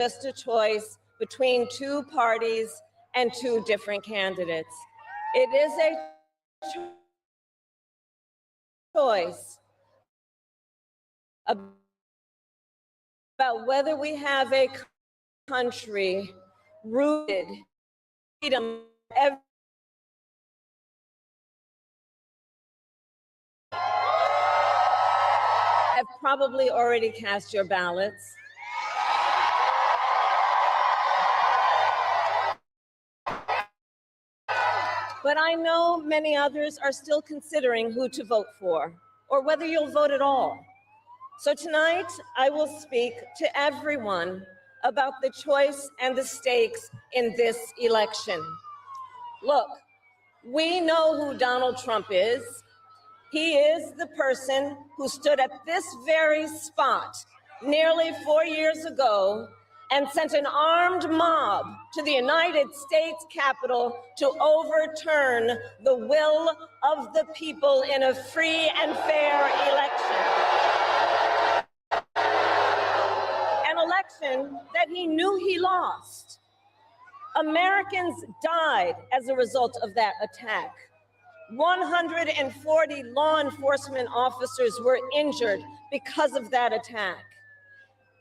just a choice between two parties and two different candidates. It is a choice about whether we have a country rooted in freedom. Have probably already cast your ballots. But I know many others are still considering who to vote for, or whether you'll vote at all. So tonight, I will speak to everyone about the choice and the stakes in this election. Look, we know who Donald Trump is. He is the person who stood at this very spot nearly 4 years ago and sent an armed mob to the United States Capitol to overturn the will of the people in a free and fair election. An election that he knew he lost. Americans died as a result of that attack. 140 law enforcement officers were injured because of that attack.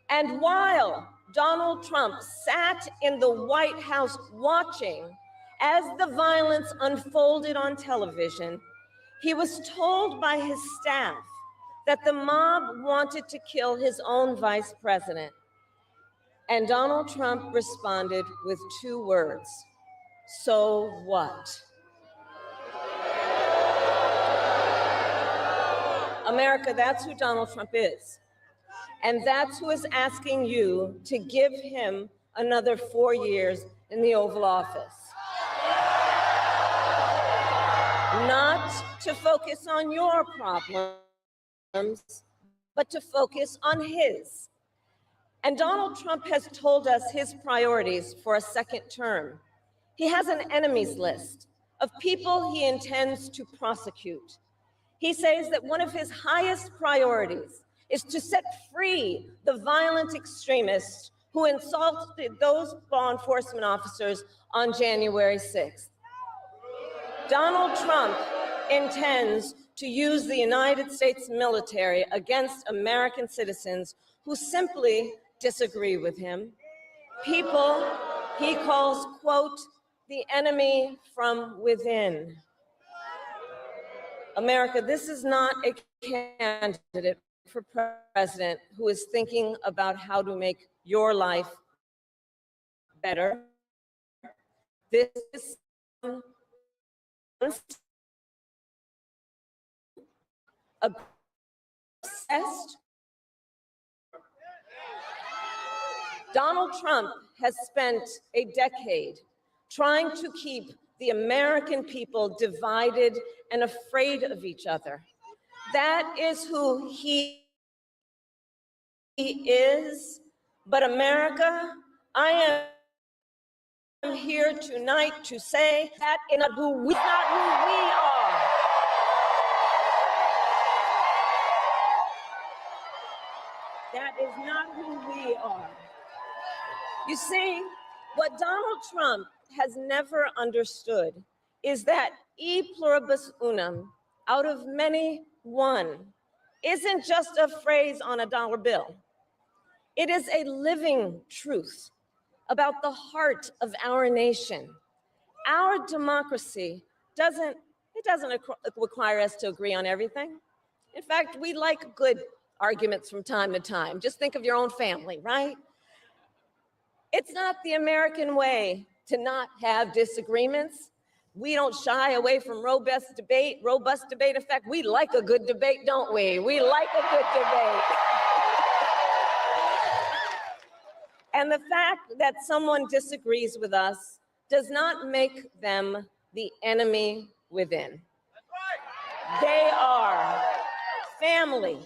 And while Donald Trump sat in the White House watching as the violence unfolded on television, he was told by his staff that the mob wanted to kill his own vice president. And Donald Trump responded with 2 words: so what? America, that's who Donald Trump is. And that's who is asking you to give him another 4 years in the Oval Office. Not to focus on your problems, but to focus on his. And Donald Trump has told us his priorities for a second term. He has an enemies list of people he intends to prosecute. He says that one of his highest priorities is to set free the violent extremists who insulted those law enforcement officers on January 6th. Donald Trump intends to use the United States military against American citizens who simply disagree with him. People he calls, quote, the enemy from within. America, this is not a candidate for president who is thinking about how to make your life better. This is obsessed. Donald Trump has spent a decade trying to keep the American people divided and afraid of each other. That is who he is. But America, I am here tonight to say that is not who we are. That is not who we are. You see, what Donald Trump has never understood is that e pluribus unum, out of many, one, isn't just a phrase on a dollar bill. It is a living truth about the heart of our nation. Our democracy doesn't require us to agree on everything. In fact, we like good arguments from time to time. Just think of your own family, right? It's not the American way to not have disagreements. We don't shy away from robust debate. In fact, we like a good debate, don't we? We like a good debate. And the fact that someone disagrees with us does not make them the enemy within. They are family,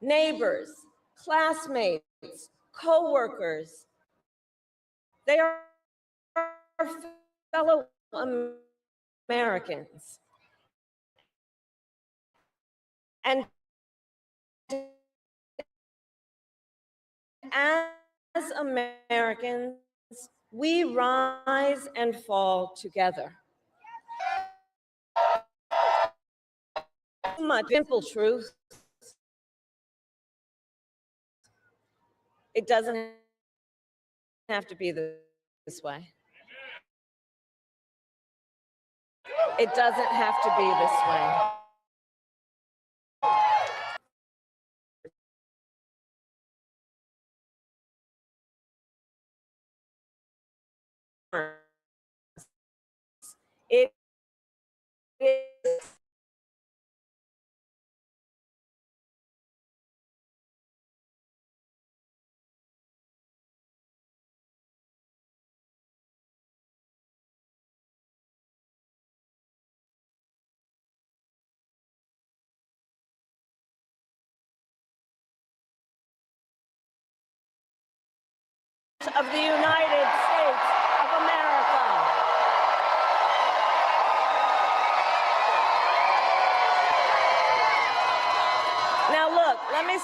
neighbors, classmates, co-workers. They are fellow Americans. And as Americans, we rise and fall together. Too much simple truth. It doesn't have to be this way. It doesn't have to be this way. It is of the United States of America. Now look, let me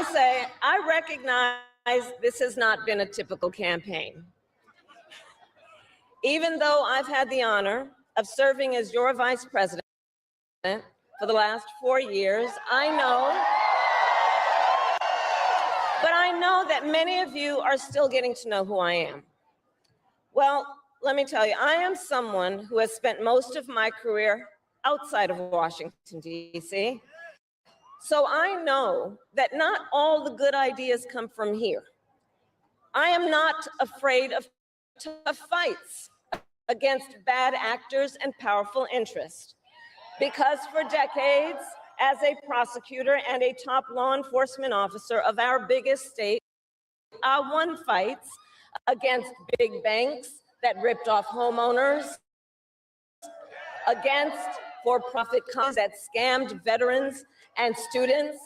say, I recognize this has not been a typical campaign. Even though I've had the honor of serving as your vice president for the last 4 years, I know that many of you are still getting to know who I am. Well, let me tell you, I am someone who has spent most of my career outside of Washington, D.C. So I know that not all the good ideas come from here. I am not afraid of tough fights against bad actors and powerful interests, because for decades, as a prosecutor and a top law enforcement officer of our biggest state, I won fights against big banks that ripped off homeowners, against for-profit companies that scammed veterans and students,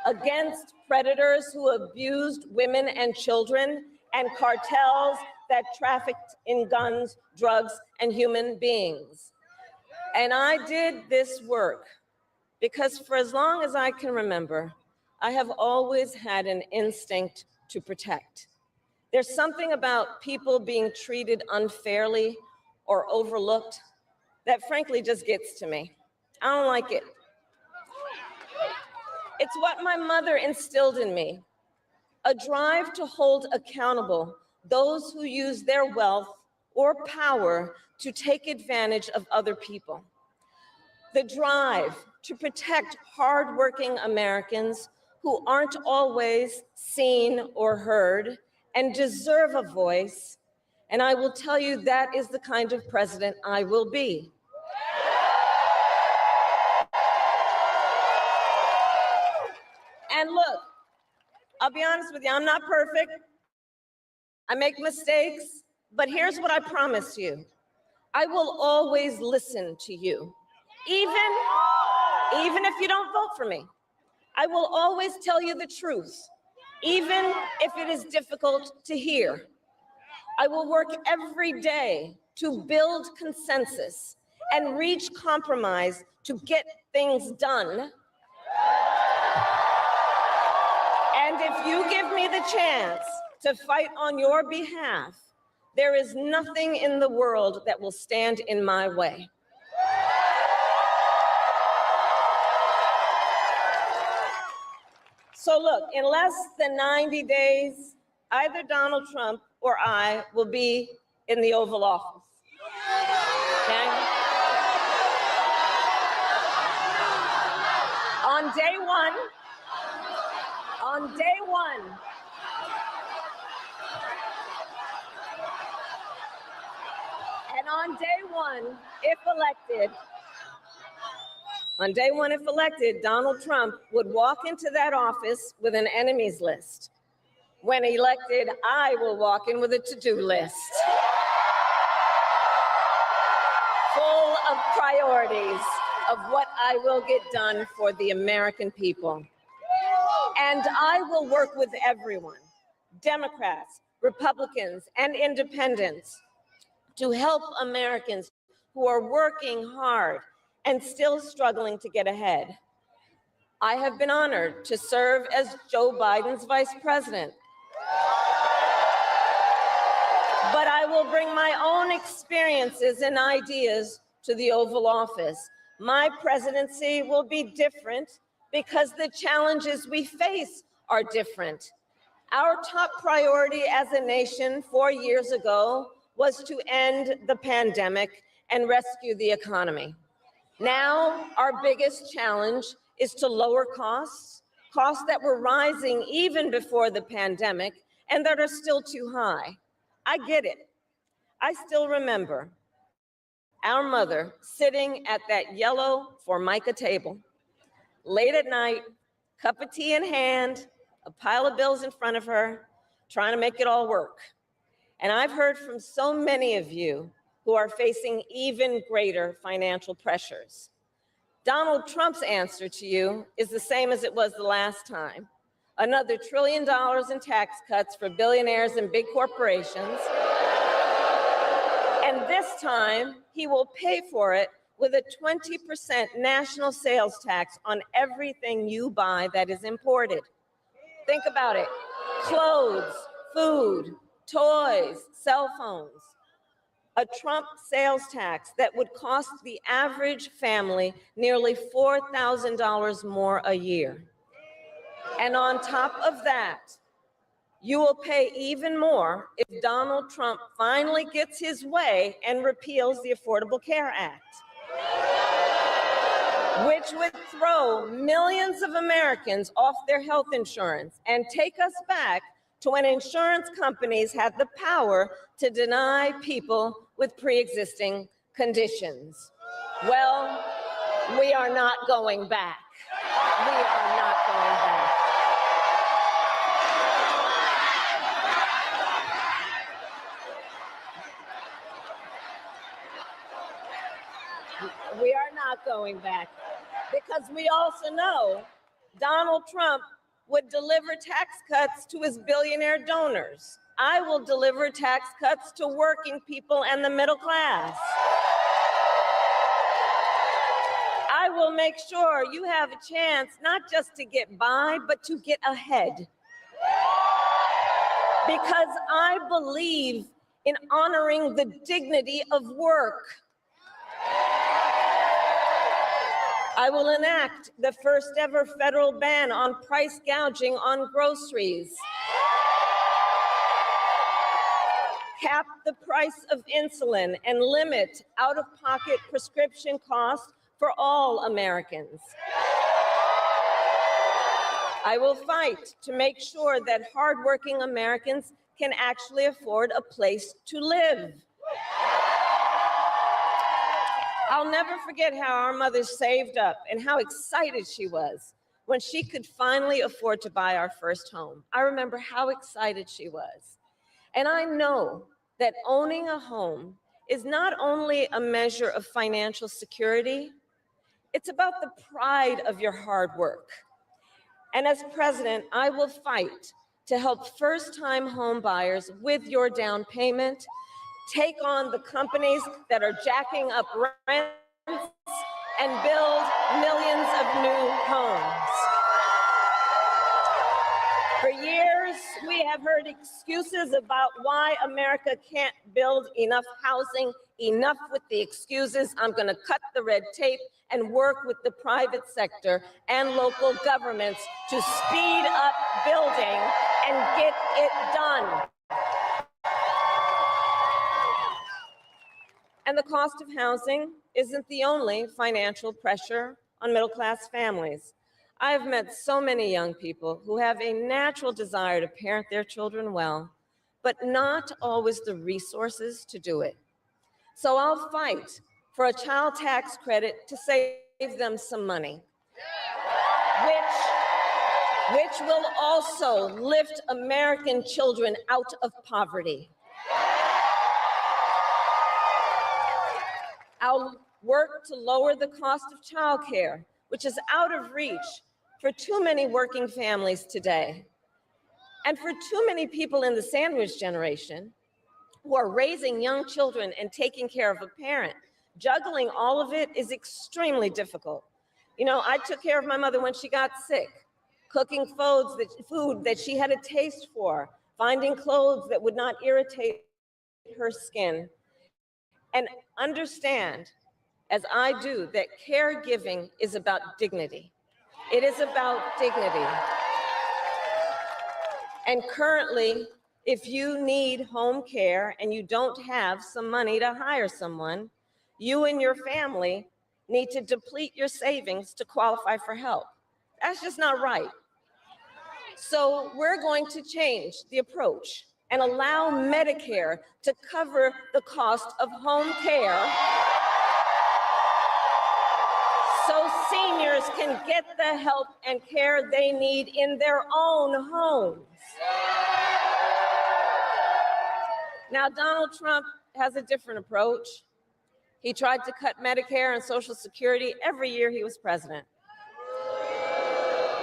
against predators who abused women and children, and cartels that trafficked in guns, drugs, and human beings. And I did this work because for as long as I can remember, I have always had an instinct to protect. There's something about people being treated unfairly or overlooked that frankly just gets to me. I don't like it. It's what my mother instilled in me, a drive to hold accountable those who use their wealth or power to take advantage of other people. The drive to protect hardworking Americans who aren't always seen or heard and deserve a voice. And I will tell you, that is the kind of president I will be. And look, I'll be honest with you, I'm not perfect. I make mistakes, but here's what I promise you. I will always listen to you, even if you don't vote for me. I will always tell you the truth, even if it is difficult to hear. I will work every day to build consensus and reach compromise to get things done. And if you give me the chance to fight on your behalf, there is nothing in the world that will stand in my way. So look, in less than 90 days, either Donald Trump or I will be in the Oval Office. Okay? On day one, and on day one, if elected, Donald Trump would walk into that office with an enemies list. When elected, I will walk in with a to-do list full of priorities of what I will get done for the American people. And I will work with everyone, Democrats, Republicans, and independents, to help Americans who are working hard and still struggling to get ahead. I have been honored to serve as Joe Biden's vice president, But I will bring my own experiences and ideas to the Oval Office. My presidency will be different because the challenges we face are different. Our top priority as a nation 4 years ago was to end the pandemic and rescue the economy. Now, our biggest challenge is to lower costs, costs that were rising even before the pandemic and that are still too high. I get it. I still remember our mother sitting at that yellow Formica table, late at night, cup of tea in hand, a pile of bills in front of her, trying to make it all work. And I've heard from so many of you who are facing even greater financial pressures. Donald Trump's answer to you is the same as it was the last time. Another $1 trillion in tax cuts for billionaires and big corporations. And this time, he will pay for it with a 20% national sales tax on everything you buy that is imported. Think about it. Clothes, food, toys, cell phones. A Trump sales tax that would cost the average family nearly $4,000 more a year. And on top of that, you will pay even more if Donald Trump finally gets his way and repeals the Affordable Care Act, which would throw millions of Americans off their health insurance and take us back to when insurance companies had the power to deny people with pre-existing conditions. Well, we are not going back. We are not going back. We are not going back because we also know Donald Trump would deliver tax cuts to his billionaire donors. I will deliver tax cuts to working people and the middle class. I will make sure you have a chance not just to get by, but to get ahead. Because I believe in honoring the dignity of work. I will enact the first ever federal ban on price gouging on groceries. Cap the price of insulin and limit out-of-pocket prescription costs for all Americans. I will fight to make sure that hardworking Americans can actually afford a place to live. I'll never forget how our mother saved up and how excited she was when she could finally afford to buy our first home. I remember how excited she was. And I know that owning a home is not only a measure of financial security, it's about the pride of your hard work. And as president, I will fight to help first-time home buyers with your down payment, take on the companies that are jacking up rents, and build millions of new homes. For years, we have heard excuses about why America can't build enough housing. Enough with the excuses. I'm going to cut the red tape and work with the private sector and local governments to speed up building and get it done. And the cost of housing isn't the only financial pressure on middle-class families. I have met so many young people who have a natural desire to parent their children well, but not always the resources to do it. So I'll fight for a child tax credit to save them some money, which will also lift American children out of poverty. I'll work to lower the cost of childcare, which is out of reach for too many working families today. And for too many people in the sandwich generation who are raising young children and taking care of a parent, juggling all of it is extremely difficult. You know, I took care of my mother when she got sick, cooking food that she had a taste for finding clothes that would not irritate her skin, and understand, as I do, that caregiving is about dignity. It is about dignity. And currently, if you need home care and you don't have some money to hire someone, you and your family need to deplete your savings to qualify for help. That's just not right. So we're going to change the approach and allow Medicare to cover the cost of home care so seniors can get the help and care they need in their own homes. Now, Donald Trump has a different approach. He tried to cut Medicare and Social Security every year he was president.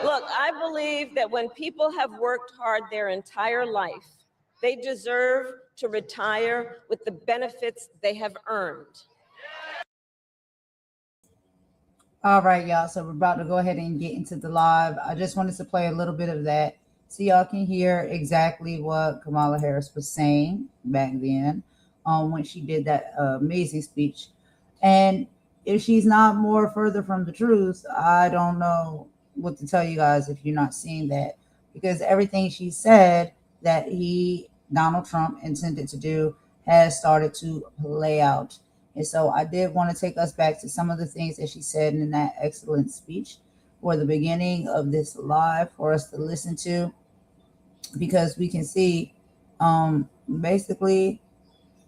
Look, I believe that when people have worked hard their entire life, they deserve to retire with the benefits they have earned. All right, y'all. So we're about to go ahead and get into the live. I just wanted to play a little bit of that so y'all can hear exactly what Kamala Harris was saying back then when she did that amazing speech. And if she's not more further from the truth, I don't know what to tell you guys if you're not seeing that, because everything she said that Donald Trump intended to do has started to play out. And so I did want to take us back to some of the things that she said in that excellent speech for the beginning of this live for us to listen to, because we can see basically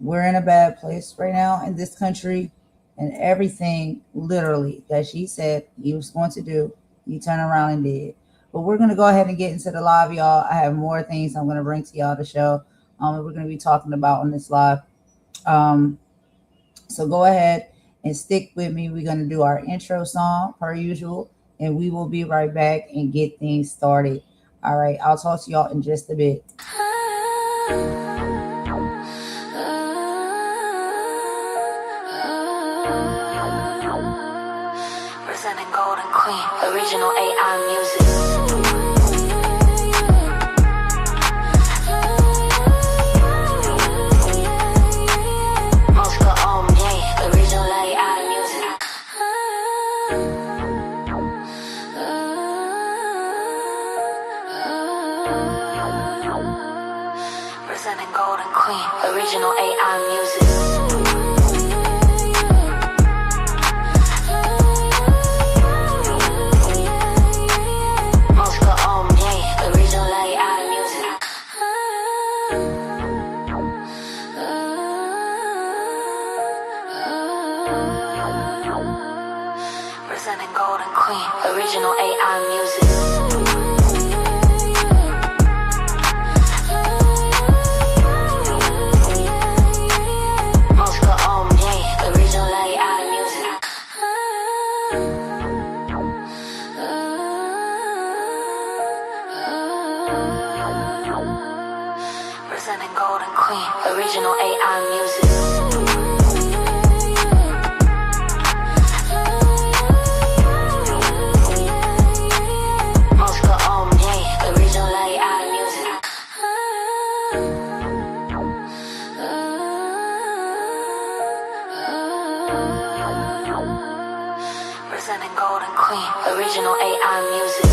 we're in a bad place right now in this country, and everything literally that she said he was going to do, he turned around and did. But we're going to go ahead and get into the live, y'all. I have more things I'm going to bring to y'all to show we're going to be talking about on this live. So go ahead and stick with me. We're going to do our intro song per usual, and we will be right back and get things started. All right, I'll talk to y'all in just a bit. Presenting Golden Queen, original AI music. Original AI music. Moscow on me, original AI music. Presenting Golden Queen, original AI music. Original AI music. Moscow on me, original AI music. Presenting Golden Queen, original AI music.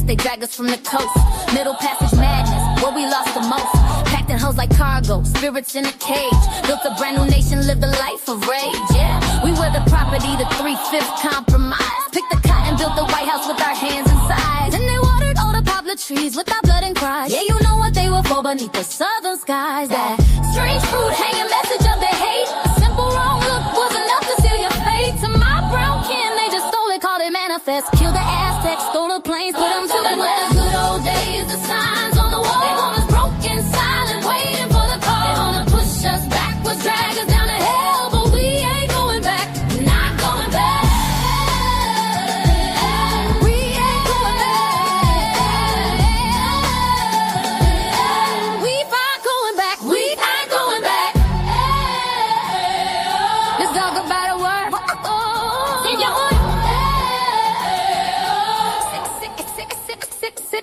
They drag us from the coast, middle passage madness, where we lost the most. Packed in hoes like cargo, spirits in a cage. Built a brand new nation, lived a life of rage, yeah. We were the property, the 3/5 compromise. Pick the cotton and built the White House with our hands inside. And they watered all the poplar trees with our blood and cries. Yeah, you know what they were for beneath the southern skies. That strange fruit hanging message of their hate. A simple wrong look was enough to seal your fate. To my brown kin, they just stole it, called it manifest. Killed the Aztecs, stole the planes, put them to the west. Good old days, the signs on the wall. They want us broken, silent, waiting for the call. They wanna push us backwards, drag us down to hell, but we ain't going back, not going back. We ain't going back. We ain't going back. We ain't going back. Let's talk about a word. Say your word.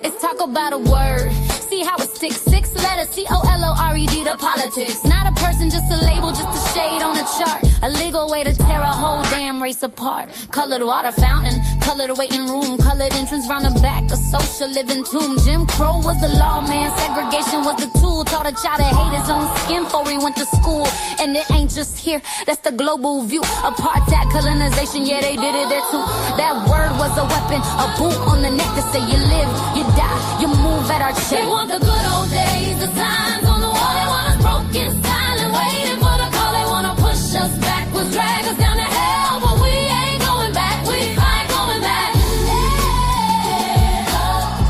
Let's talk about a word. See how it sticks. 6 letters, COLORED to politics. Not a person, just a label, just a shade on a chart. A legal way to tear a whole damn race apart. Colored water fountain, colored waiting room, colored entrance round the back, a social living tomb. Jim Crow was the law, man. Segregation was the tool. Taught a child to hate his own skin before he went to school. And it ain't just here, that's the global view. Apartheid, colonization, yeah, they did it there too. That word was a weapon, a boot on the neck to say you live, you die, you move at our check. They want the good old days, the signs on the wall. They want us broken, silent, waiting for the call. They wanna push us backwards, drag us down to hell, but we ain't going back. We ain't going back.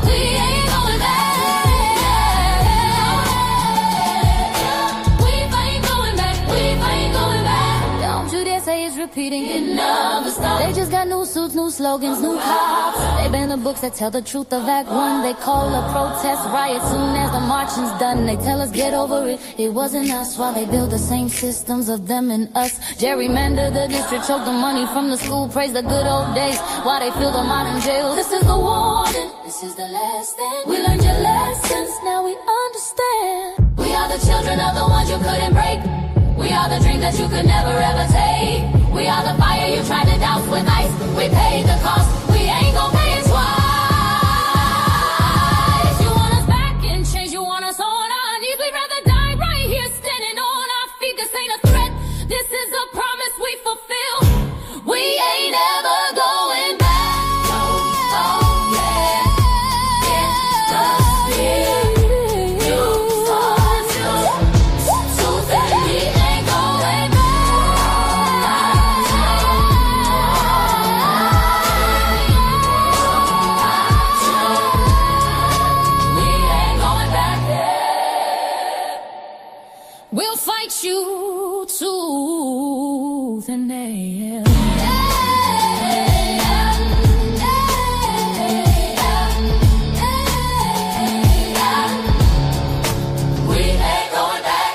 We ain't going back. We ain't going back. We ain't going back. Don't you dare say it's repeating. It never stops. They just got new suits, new slogans, new cops. They ban the books that tell the truth of Act 1. They call a protest riot soon as the marching's done. They tell us get over it, it wasn't us. While they build the same systems of them and us. Gerrymander the district, choke the money from the school. Praise the good old days while they fill the modern jails. This is the warning, this is the last thing. We learned your lessons, now we understand. We are the children of the ones you couldn't break. We are the dreams that you could never ever take. We are the fire you tried to douse with ice. We paid the cost, we ain't gon' pay it twice. You want us back in chains, you want us on our knees. We'd rather die right here standing on our feet. This ain't a threat, this is a promise we fulfill. We ain't ever going back. We'll fight you tooth and nail. We ain't going back.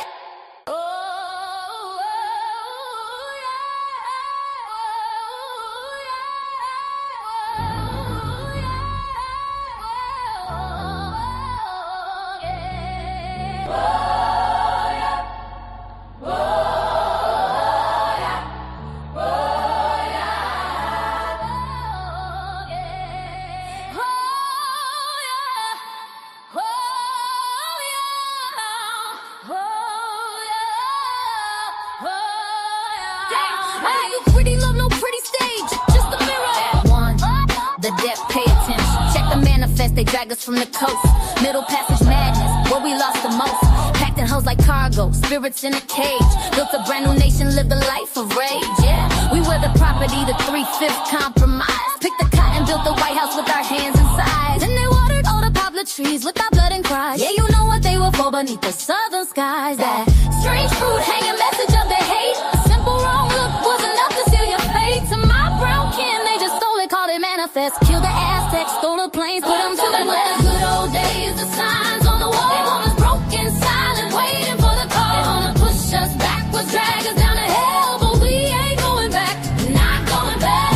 They drag us from the coast, middle passage madness, where we lost the most. Packed in hoes like cargo, spirits in a cage. Built a brand new nation, lived a life of rage, yeah. We were the property, the 3/5 compromise. Picked the cotton, built the White House with our hands inside. And they watered all the poplar trees with our blood and cries. Yeah, you know what they were for beneath the southern skies. That strange fruit hanging message of their hate. A simple wrong look was enough to seal your fate. To my brown kin, they just stole it, called it manifest. Killed the Aztecs, stole the planes, put them to the west. Good old days, the signs on the wall. They want us broken, silent, waiting for the call. They wanna push us backwards, drag us down to hell, but we ain't going back, not going back.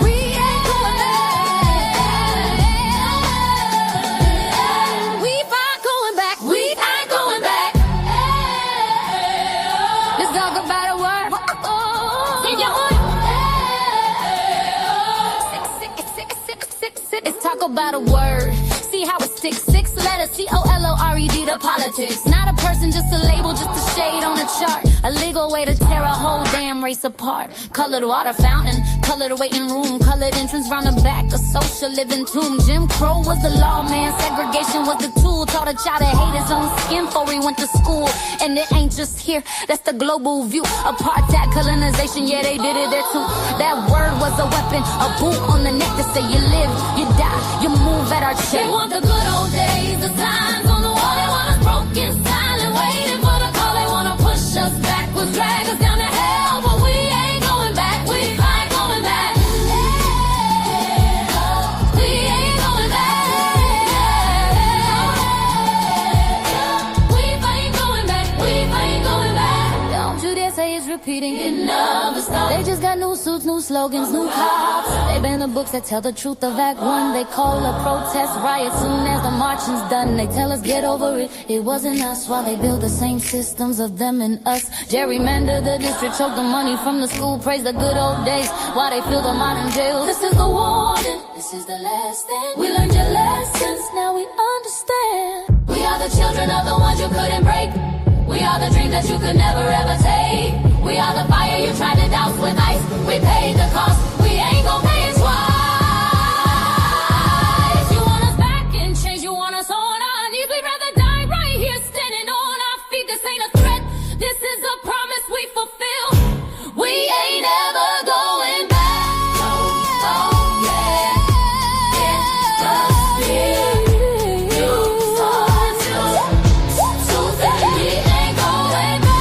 We ain't going back. We ain't going back. We ain't going back. Let's talk about a word. Say your word. Let's talk about a word. See how it sticks. 6 letters, COLORED to politics. Not a person, just a label, just a shade on a chart. A legal way to tear a whole damn race apart. Colored water fountain, Colored waiting room, colored entrance round the back, a social living tomb. Jim Crow was the law, man. Segregation was the tool. Taught a child to hate his own skin before he went to school. And it ain't just here, that's the global view. Apartheid, colonization, yeah, they did it there too. That word was a weapon, a boot on the neck to say you live, you die, you move at our check. They want the good old days, the signs on the wall. They want us broken, silent, waiting for the call. They want to push us backwards, drag us down to hell, but we ain't going back. We ain't going back. We ain't going back. We ain't going back. We ain't going back. Don't you dare say it's repeating. It never stops. They just got new suits, new slogans, new cops. They ban the books that tell the truth of Act 1. They call a protest riot soon as the marching's done. They tell us get over it, it wasn't us. While they build the same systems of them and us. Gerrymander the district, choke the money from the school. Praise the good old days while they fill the modern jails. This is the warning, this is the last thing. We learned your lessons, now we understand. We are the children of the ones you couldn't break. We are the dreams that you could never ever take. We are the fire you tried to douse with ice. We paid the cost, we ain't gon' pay it twice. You want us back in chains, you want us on our knees. We'd rather die right here standing on our feet. This ain't a threat, this is a promise we fulfill. We ain't ever going back. Oh, yeah. It's the spirit you taught to say we ain't going back.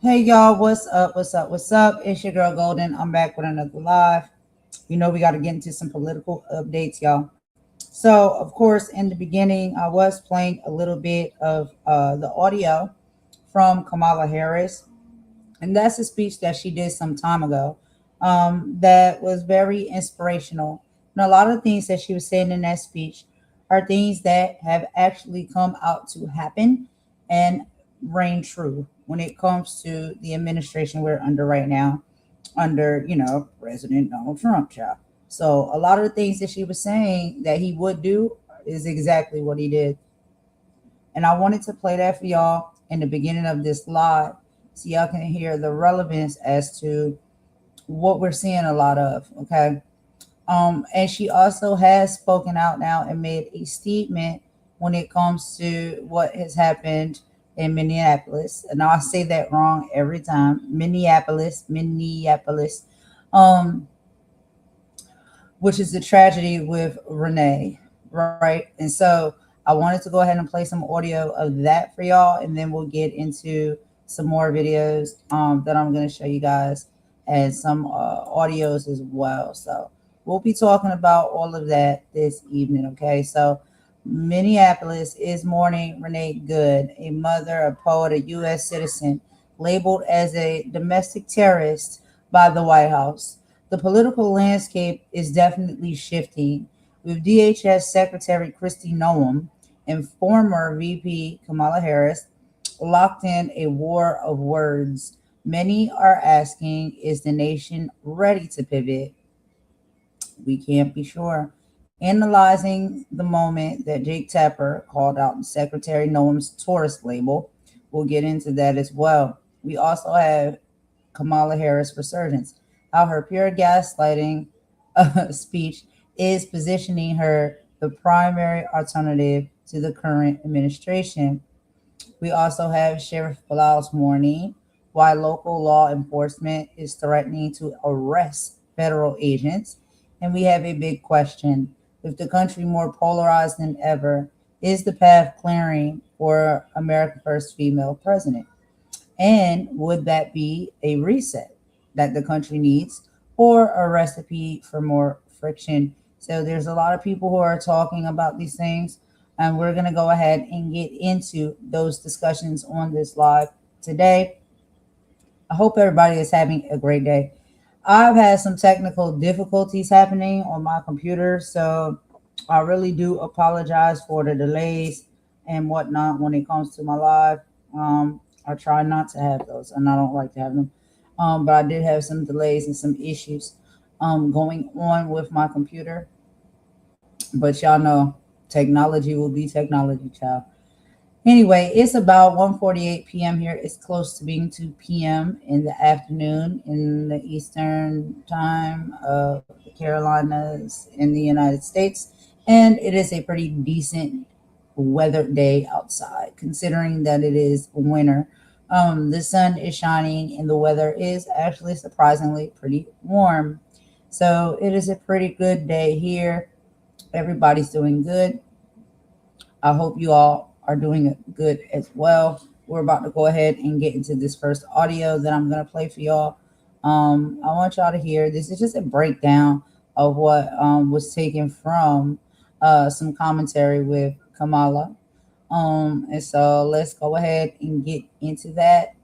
Hey y'all, what's up? What's up? What's up? It's your girl Golden. I'm back with another live. You know we got to get into some political updates, y'all. So, of course, in the beginning, I was playing a little bit of the audio from Kamala Harris, and that's a speech that she did some time ago that was very inspirational. And a lot of things that she was saying in that speech are things that have actually come out to happen and reign true when it comes to the administration we're under right now, under, President Donald Trump, child. So a lot of the things that she was saying that he would do is exactly what he did. And I wanted to play that for y'all in the beginning of this live so y'all can hear the relevance as to what we're seeing a lot of. Okay. And she also has spoken out now and made a statement when it comes to what has happened in Minneapolis. And I say that wrong every time. Minneapolis, which is the tragedy with Renee, right? And so I wanted to go ahead and play some audio of that for y'all, and then we'll get into some more videos that I'm going to show you guys, and some audios as well. So we'll be talking about all of that this evening, okay? So Minneapolis is mourning Renee Good, a mother, a poet, a U.S. citizen, labeled as a domestic terrorist by the White House. The political landscape is definitely shifting, with DHS Secretary Kristi Noem and former VP Kamala Harris locked in a war of words. Many are asking, is the nation ready to pivot? We can't be sure. Analyzing the moment that Jake Tapper called out Secretary Noem's tourist label. We'll get into that as well. We also have Kamala Harris resurgence, how her pure gaslighting speech is positioning her the primary alternative to the current administration. We also have Sheriff Bilal's warning, why local law enforcement is threatening to arrest federal agents. And we have a big question. With the country more polarized than ever, is the path clearing for America's first female president? And would that be a reset that the country needs, or a recipe for more friction? So there's a lot of people who are talking about these things, and we're going to go ahead and get into those discussions on this live today. I hope everybody is having a great day. I've had some technical difficulties happening on my computer, so I really do apologize for the delays and whatnot when it comes to my live. I try not to have those, and I don't like to have them. But I did have some delays and some issues going on with my computer. But y'all know technology will be technology, child. Anyway, it's about 1:48 p.m. here. It's close to being 2 p.m. in the afternoon in the Eastern time of the Carolinas in the United States. And it is a pretty decent weather day outside, considering that it is winter. The sun is shining and the weather is actually surprisingly pretty warm. So it is a pretty good day here. Everybody's doing good. I hope you all are doing good as well. We're about to go ahead and get into this first audio that I'm going to play for y'all. I want y'all to hear. This is just a breakdown of what was taken from some commentary with Kamala. And so let's go ahead and get into that.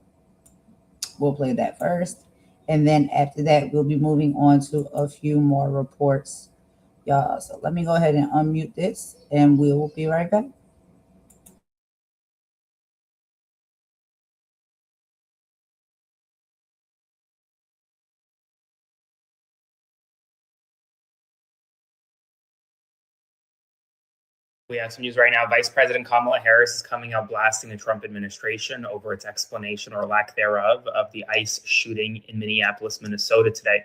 We'll play that first. And then after that, we'll be moving on to a few more reports, y'all. So let me go ahead and unmute this, and we will be right back. We have some news right now. Vice President Kamala Harris is coming out blasting the Trump administration over its explanation or lack thereof of the ICE shooting in Minneapolis, Minnesota today.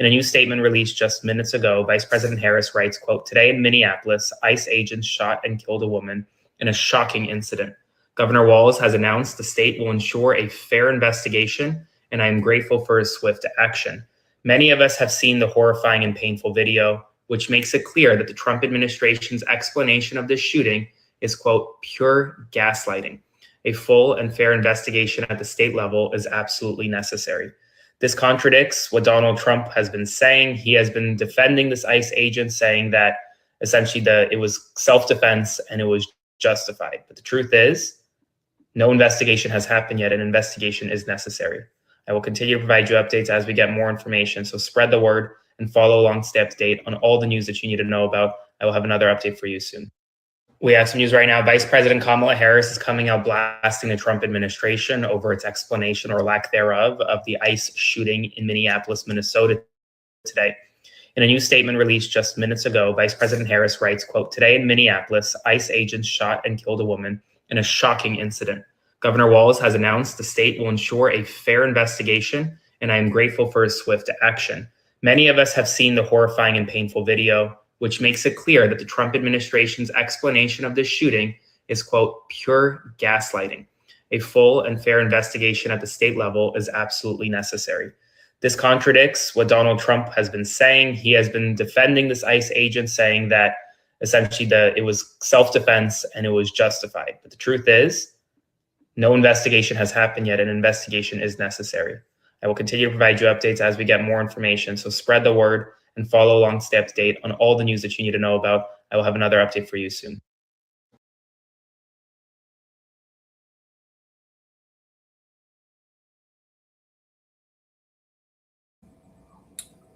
In a new statement released just minutes ago, Vice President Harris writes, quote, "Today in Minneapolis, ICE agents shot and killed a woman in a shocking incident. Governor Walz has announced the state will ensure a fair investigation, and I am grateful for his swift action. Many of us have seen the horrifying and painful video, which makes it clear that the Trump administration's explanation of this shooting is, quote, pure gaslighting. A full and fair investigation at the state level is absolutely necessary. This contradicts what Donald Trump has been saying. He has been defending this ICE agent, saying that essentially it was self-defense and it was justified. But the truth is, no investigation has happened yet. An investigation is necessary. I will continue to provide you updates as we get more information. So spread the word and follow along, stay up to date on all the news that you need to know about. I will have another update for you soon. We have some news right now. Vice President Kamala Harris is coming out blasting the Trump administration over its explanation or lack thereof of the ICE shooting in Minneapolis, Minnesota today. In a new statement released just minutes ago, Vice President Harris writes, quote, "Today in Minneapolis, ICE agents shot and killed a woman in a shocking incident. Governor Walz has announced the state will ensure a fair investigation, and I am grateful for his swift action. Many of us have seen the horrifying and painful video, which makes it clear that the Trump administration's explanation of this shooting is, quote, pure gaslighting. A full and fair investigation at the state level is absolutely necessary. This contradicts what Donald Trump has been saying. He has been defending this ICE agent, saying that essentially it was self-defense and it was justified. But the truth is, no investigation has happened yet. An investigation is necessary. I will continue to provide you updates as we get more information. So spread the word and follow along, stay up to date on all the news that you need to know about. I will have another update for you soon.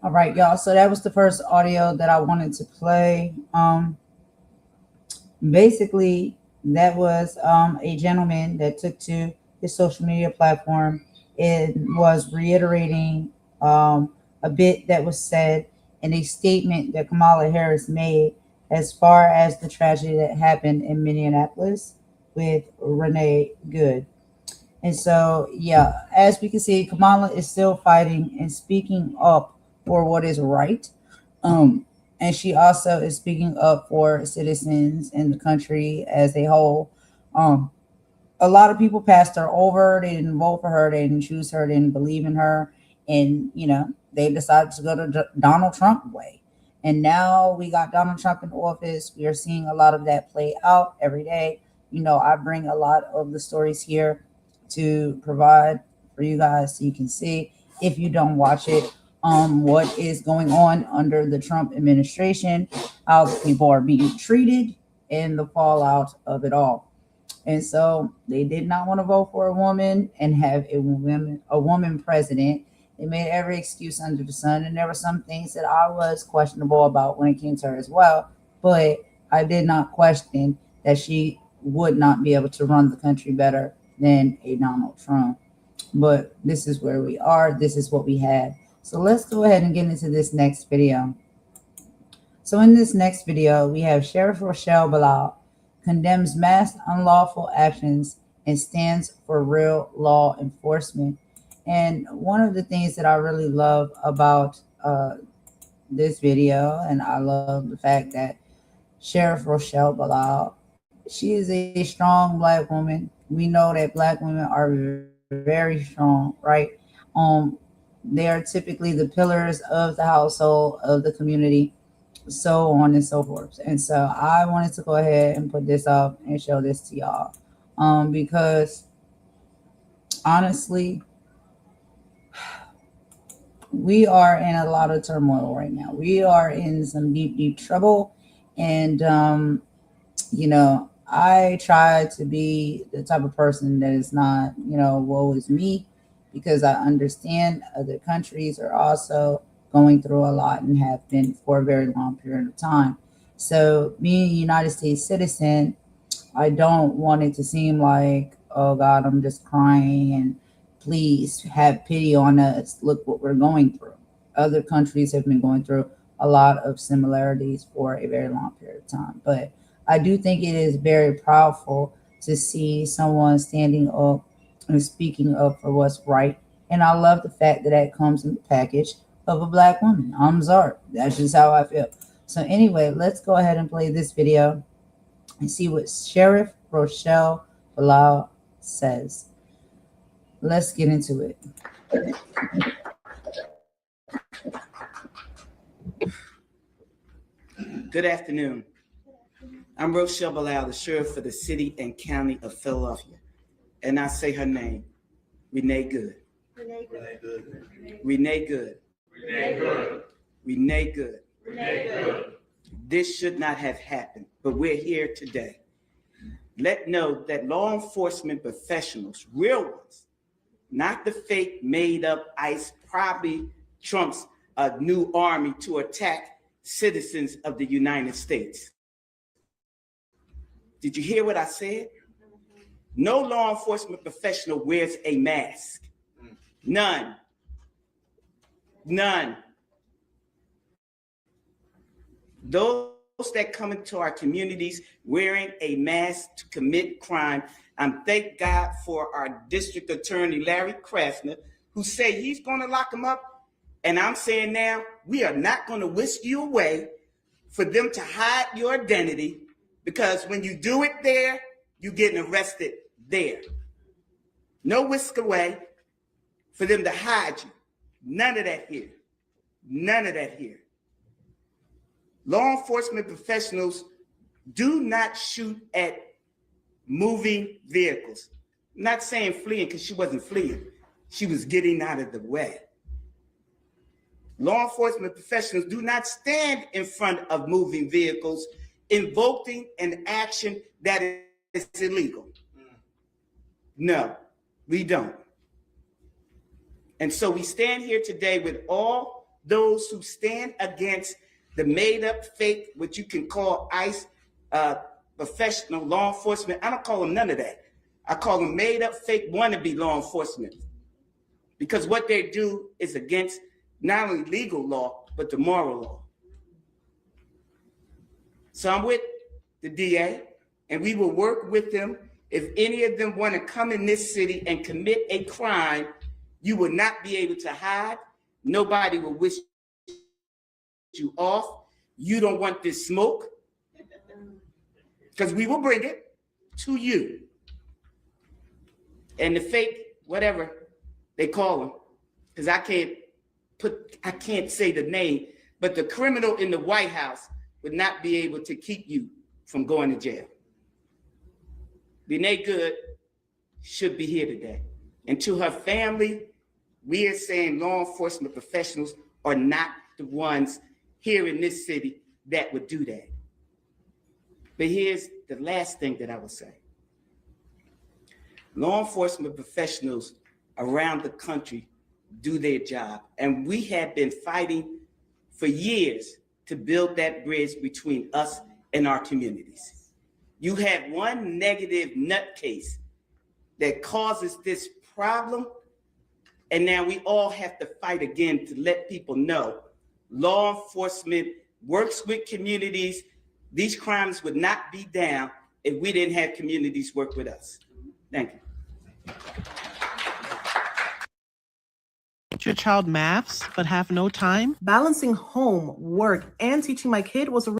All right, y'all. So that was the first audio that I wanted to play. Basically, that was a gentleman that took to his social media platform. It was reiterating a bit that was said in a statement that Kamala Harris made as far as the tragedy that happened in Minneapolis with Renee Good. And so, yeah, as we can see, Kamala is still fighting and speaking up for what is right. And she also is speaking up for citizens in the country as a whole. A lot of people passed her over. They didn't vote for her. They didn't choose her. They didn't believe in her. And, you know, they decided to go to Donald Trump way. And now we got Donald Trump in office. We are seeing a lot of that play out every day. You know, I bring a lot of the stories here to provide for you guys so you can see, if you don't watch it, what is going on under the Trump administration, how people are being treated, and the fallout of it all. And so they did not want to vote for a woman and have a woman president. They made every excuse under the sun, and there were some things that I was questionable about when it came to her as well. But I did not question that she would not be able to run the country better than a Donald Trump. But this is where we are. This is what we had. So let's go ahead and get into this next video. So in this next video, we have Sheriff Rochelle Bilal condemns mass unlawful actions and stands for real law enforcement. And one of the things that I really love about this video, and I love the fact that Sheriff Rochelle Bilal, she is a strong Black woman. We know that Black women are very strong, right? They are typically the pillars of the household, of the community, so on and so forth. And so I wanted to go ahead and put this up and show this to y'all, because honestly, we are in a lot of turmoil right now. We are in some deep, deep trouble. And, you know, I try to be the type of person that is not, you know, woe is me, because I understand other countries are also going through a lot and have been for a very long period of time. So being a United States citizen, I don't want it to seem like, oh God, I'm just crying and please have pity on us. Look what we're going through. Other countries have been going through a lot of similarities for a very long period of time. But I do think it is very powerful to see someone standing up and speaking up for what's right. And I love the fact that that comes in the package of a Black woman. I'm sorry. That's just how I feel. So anyway, let's go ahead and play this video and see what Sheriff Rochelle Bilal says. Let's get into it. Good afternoon. I'm Rochelle Bilal, the sheriff for the city and county of Philadelphia. and I say her name, Renee Good. Renee Good. Renee Good. Renee Good. Renee Good. Renee Good. This should not have happened, but we're here today. Let know that law enforcement professionals, real ones, not the fake made up ICE, probably Trump's new army to attack citizens of the United States. Did you hear what I said? No law enforcement professional wears a mask. None. None. Those that come into our communities wearing a mask to commit crime, thank God for our district attorney, Larry Krasner, who say he's going to lock them up. And I'm saying now, we are not going to whisk you away for them to hide your identity, because when you do it there, you're getting arrested there. No whisk away for them to hide you. None of that here. None of that here. Law enforcement professionals do not shoot at moving vehicles. I'm not saying fleeing, because she wasn't fleeing. She was getting out of the way. Law enforcement professionals do not stand in front of moving vehicles invoking an action that is illegal. No, we don't. And so we stand here today with all those who stand against the made up fake, what you can call ICE professional law enforcement. I don't call them none of that. I call them made up fake wannabe law enforcement, because what they do is against not only legal law, but the moral law. So I'm with the DA, and we will work with them. If any of them want to come in this city and commit a crime, you will not be able to hide. Nobody will wish you off. You don't want this smoke, because we will bring it to you. And the fake, whatever they call them, because I can't say the name, but the criminal in the White House would not be able to keep you from going to jail. Renee Good should be here today. And to her family, we are saying law enforcement professionals are not the ones here in this city that would do that. But here's the last thing that I would say. Law enforcement professionals around the country do their job. And we have been fighting for years to build that bridge between us and our communities. You have one negative nutcase that causes this problem, and now we all have to fight again to let people know law enforcement works with communities. These crimes would not be down if we didn't have communities work with us. Thank you. Teach your child maths but have no time? Balancing home, work, and teaching my kid was a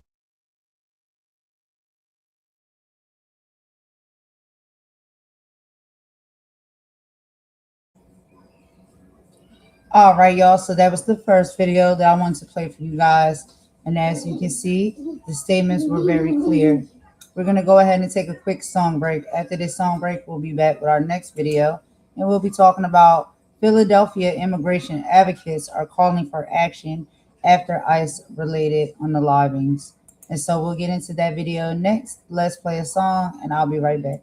All right, y'all. So that was the first video that I wanted to play for you guys. And as you can see, the statements were very clear. We're going to go ahead and take a quick song break. After this song break, we'll be back with our next video. And we'll be talking about Philadelphia immigration advocates are calling for action after ICE related unalivings. And so we'll get into that video next. Let's play a song and I'll be right back.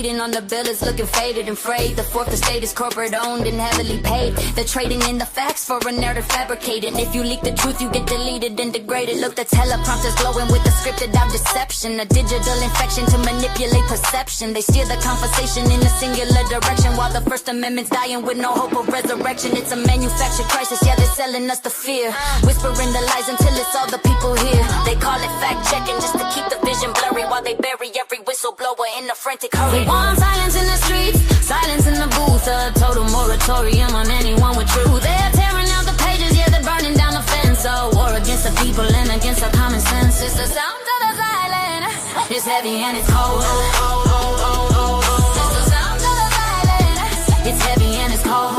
reading on the bill is looking faded and frayed. The fourth estate is corporate owned and heavily paid. They're trading in the facts for a narrative fabricated. If you leak the truth, you get deleted and degraded. Look, the teleprompter's glowing with the scripted out deception. A digital infection to manipulate perception. They steer the conversation in a singular direction, while the First Amendment's dying with no hope of resurrection. It's a manufactured crisis, yeah, they're selling us the fear. Whispering the lies until it's all the people here. They call it fact-checking just to keep the vision blurry, while they bury every whistleblower in a frantic hurry. We want silence in the streets, silence in the booth, a total moratorium on anyone with truth. They're tearing out the pages, yeah, they're burning down the fence. A war against the people and against our common sense. It's the sound of the silent, it's heavy and it's cold. It's the sound of the silent, it's heavy and it's cold.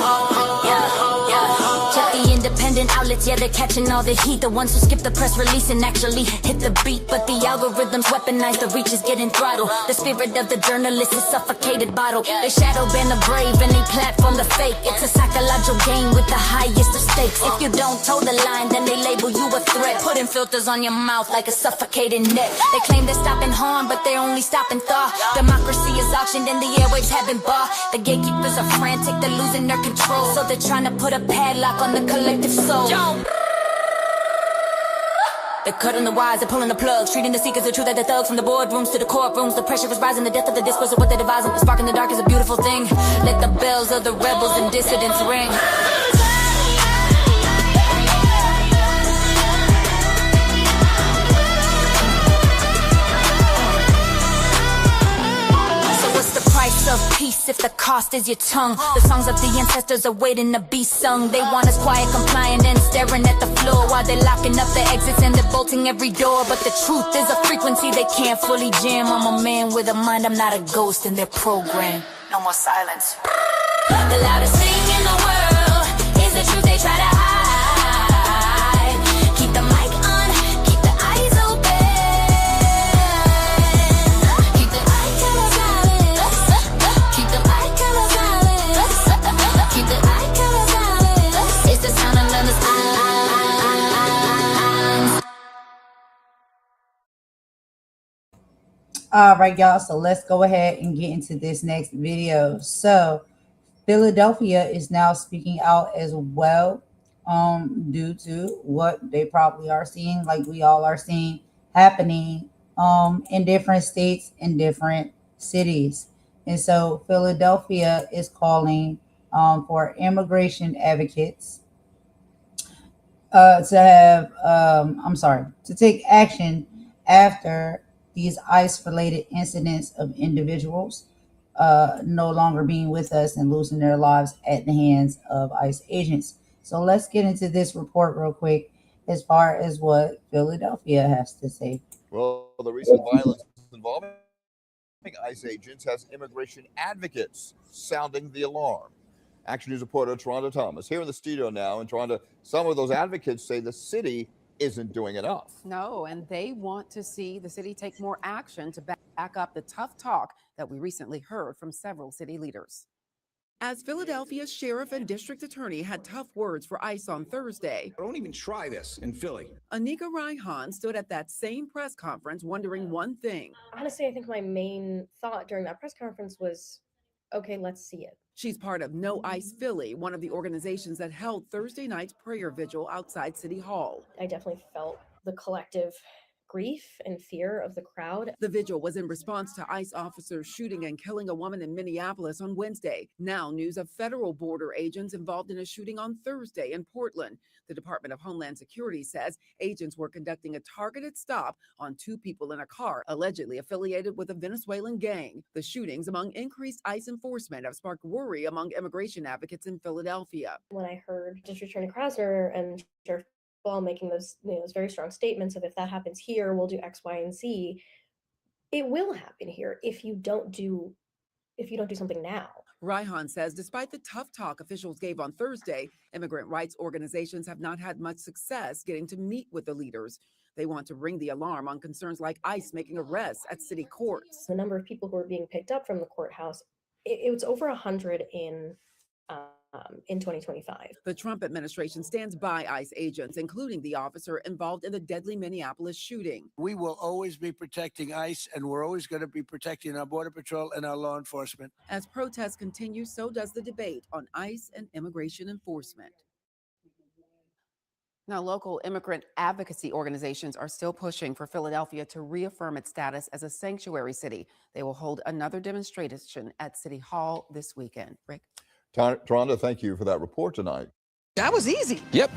Check the independent outlets, yeah, they're catching all the heat. The ones who skip the press release and actually hit the beat. But the algorithms weaponize, the reach is getting throttled. The spirit of the journalist is suffocated bottle. They shadow ban the brave and they platform the fake. It's a psychological game with the highest of stakes. If you don't toe the line, then they label you a threat, putting filters on your mouth like a suffocating net. They claim they're stopping harm, but they're only stopping thought. Democracy is auctioned and the airwaves have been bought. The gatekeepers are frantic, they're losing their control, so they're trying to put a padlock on the collective soul. They're cutting the wires, they're pulling the plugs, treating the seekers of truth like the thugs. From the boardrooms to the courtrooms, the pressure is rising. The death of the discourse of what they're devising. The spark in the dark is a beautiful thing. Let the bells of the rebels and dissidents ring. Of peace if the cost is your tongue. The songs of the ancestors are waiting to be sung. They want us quiet, compliant, and staring at the floor while they're locking up the exits and they're bolting every door. But the truth is a frequency they can't fully jam. I'm a man with a mind, I'm not a ghost in their program. No more silence. The loudest thing in the world is the truth they try to hide. Keep the mic on, keep the eyes open. All right, y'all. So let's go ahead and get into this next video. So Philadelphia is now speaking out as well, due to what they probably are seeing, like we all are seeing happening in different states and different cities. And so Philadelphia is calling for immigration advocates to take action after these ICE-related incidents of individuals no longer being with us and losing their lives at the hands of ICE agents. So let's get into this report real quick as far as what Philadelphia has to say. Well, the recent violence involving ICE agents has immigration advocates sounding the alarm. Action News reporter Toronto Thomas here in the studio now in Toronto. Some of those advocates say the city isn't doing enough. No, and they want to see the city take more action to back up the tough talk that we recently heard from several city leaders. As Philadelphia's sheriff and district attorney had tough words for ICE on Thursday. Don't even try this in Philly. Anika Raihan stood at that same press conference wondering one thing. Honestly, I think my main thought during that press conference was, okay, let's see it. She's part of No ICE Philly, one of the organizations that held Thursday night's prayer vigil outside City Hall. I definitely felt the collective grief and fear of the crowd. The vigil was in response to ICE officers shooting and killing a woman in Minneapolis on Wednesday. Now news of federal border agents involved in a shooting on Thursday in Portland. The Department of Homeland Security says agents were conducting a targeted stop on two people in a car allegedly affiliated with a Venezuelan gang. The shootings among increased ICE enforcement have sparked worry among immigration advocates in Philadelphia. When I heard District Attorney Krasner and Sheriff Bilal making those very strong statements of if that happens here, we'll do X, Y, and Z. It will happen here if you don't do something now. Raihan says despite the tough talk officials gave on Thursday, immigrant rights organizations have not had much success getting to meet with the leaders. They want to ring the alarm on concerns like ICE making arrests at city courts. The number of people who are being picked up from the courthouse, it was over 100 in in 2025. The Trump administration stands by ICE agents, including the officer involved in the deadly Minneapolis shooting. We will always be protecting ICE, and we're always going to be protecting our Border Patrol and our law enforcement. As protests continue, so does the debate on ICE and immigration enforcement. Now, local immigrant advocacy organizations are still pushing for Philadelphia to reaffirm its status as a sanctuary city. They will hold another demonstration at City Hall this weekend. Rick? Taronda, thank you for that report tonight. That was easy. Yep.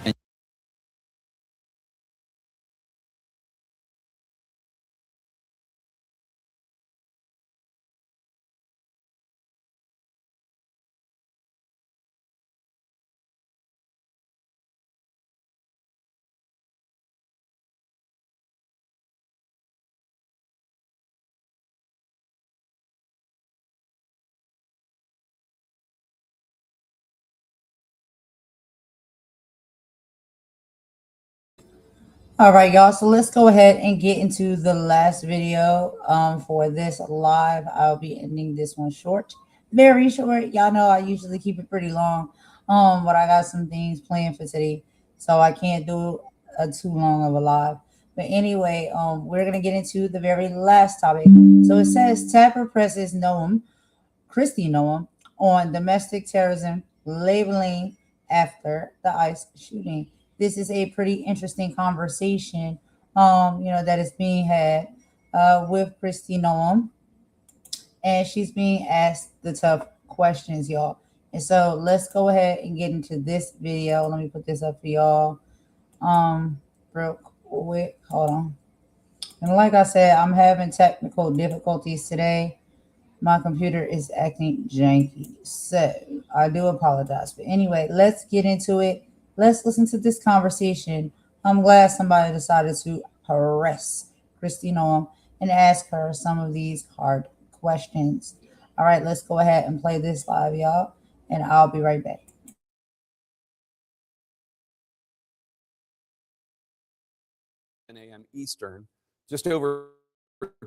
All right, y'all. So let's go ahead and get into the last video for this live. I'll be ending this one short, very short. Y'all know I usually keep it pretty long, but I got some things planned for today, so I can't do too long of a live. But anyway, we're gonna get into the very last topic. So it says Tapper presses Noem, Kristi Noem, on domestic terrorism labeling after the ICE shooting. This is a pretty interesting conversation, that is being had with Kristi Noem, and she's being asked the tough questions, y'all. And so let's go ahead and get into this video. Let me put this up for y'all real quick. Hold on. And like I said, I'm having technical difficulties today. My computer is acting janky, so I do apologize. But anyway, let's get into it. Let's listen to this conversation. I'm glad somebody decided to harass Kristi Noem and ask her some of these hard questions. All right, let's go ahead and play this live, y'all, and I'll be right back. 10 a.m. Eastern. Just over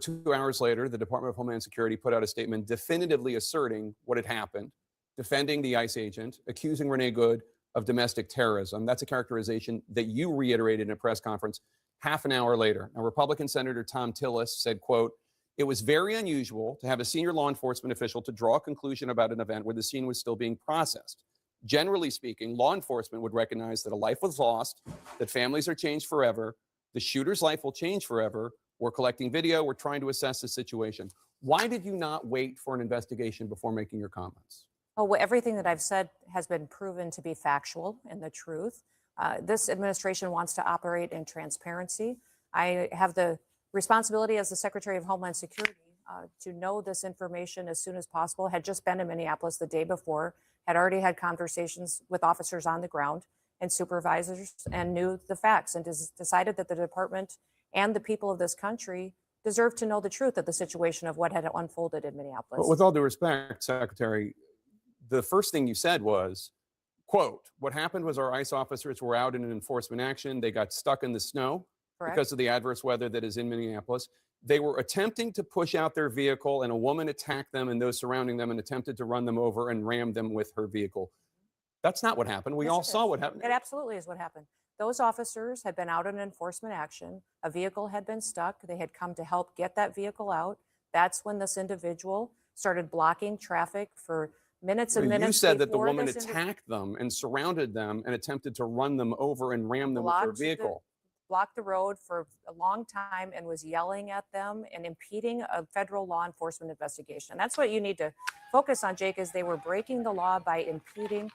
2 hours later, the Department of Homeland Security put out a statement definitively asserting what had happened, defending the ICE agent, accusing Renee Good of domestic terrorism. That's a characterization that you reiterated in a press conference half an hour later. Now, Republican Senator Tom Tillis said, quote, "It was very unusual to have a senior law enforcement official to draw a conclusion about an event where the scene was still being processed. Generally speaking, law enforcement would recognize that a life was lost, that families are changed forever, the shooter's life will change forever. We're collecting video. We're trying to assess the situation." Why did you not wait for an investigation before making your comments? Oh, well, everything that I've said has been proven to be factual and the truth. This administration wants to operate in transparency. I have the responsibility as the Secretary of Homeland Security to know this information as soon as possible. Had just been in Minneapolis the day before, had already had conversations with officers on the ground and supervisors, and knew the facts, and decided that the department and the people of this country deserve to know the truth of the situation of what had unfolded in Minneapolis. But with all due respect, Secretary, the first thing you said was, quote, "What happened was our ICE officers were out in an enforcement action. They got stuck in the snow because of the adverse weather that is in Minneapolis. They were attempting to push out their vehicle, and a woman attacked them and those surrounding them and attempted to run them over and ram them with her vehicle." That's not what happened. We all saw what happened. It absolutely is what happened. Those officers had been out in enforcement action. A vehicle had been stuck. They had come to help get that vehicle out. That's when this individual started blocking traffic for minutes and minutes. You said that the before woman this attacked them and surrounded them and attempted to run them over and ram them with her vehicle. Blocked the road for a long time and was yelling at them and impeding a federal law enforcement investigation. That's what you need to focus on, Jake, is they were breaking the law by impeding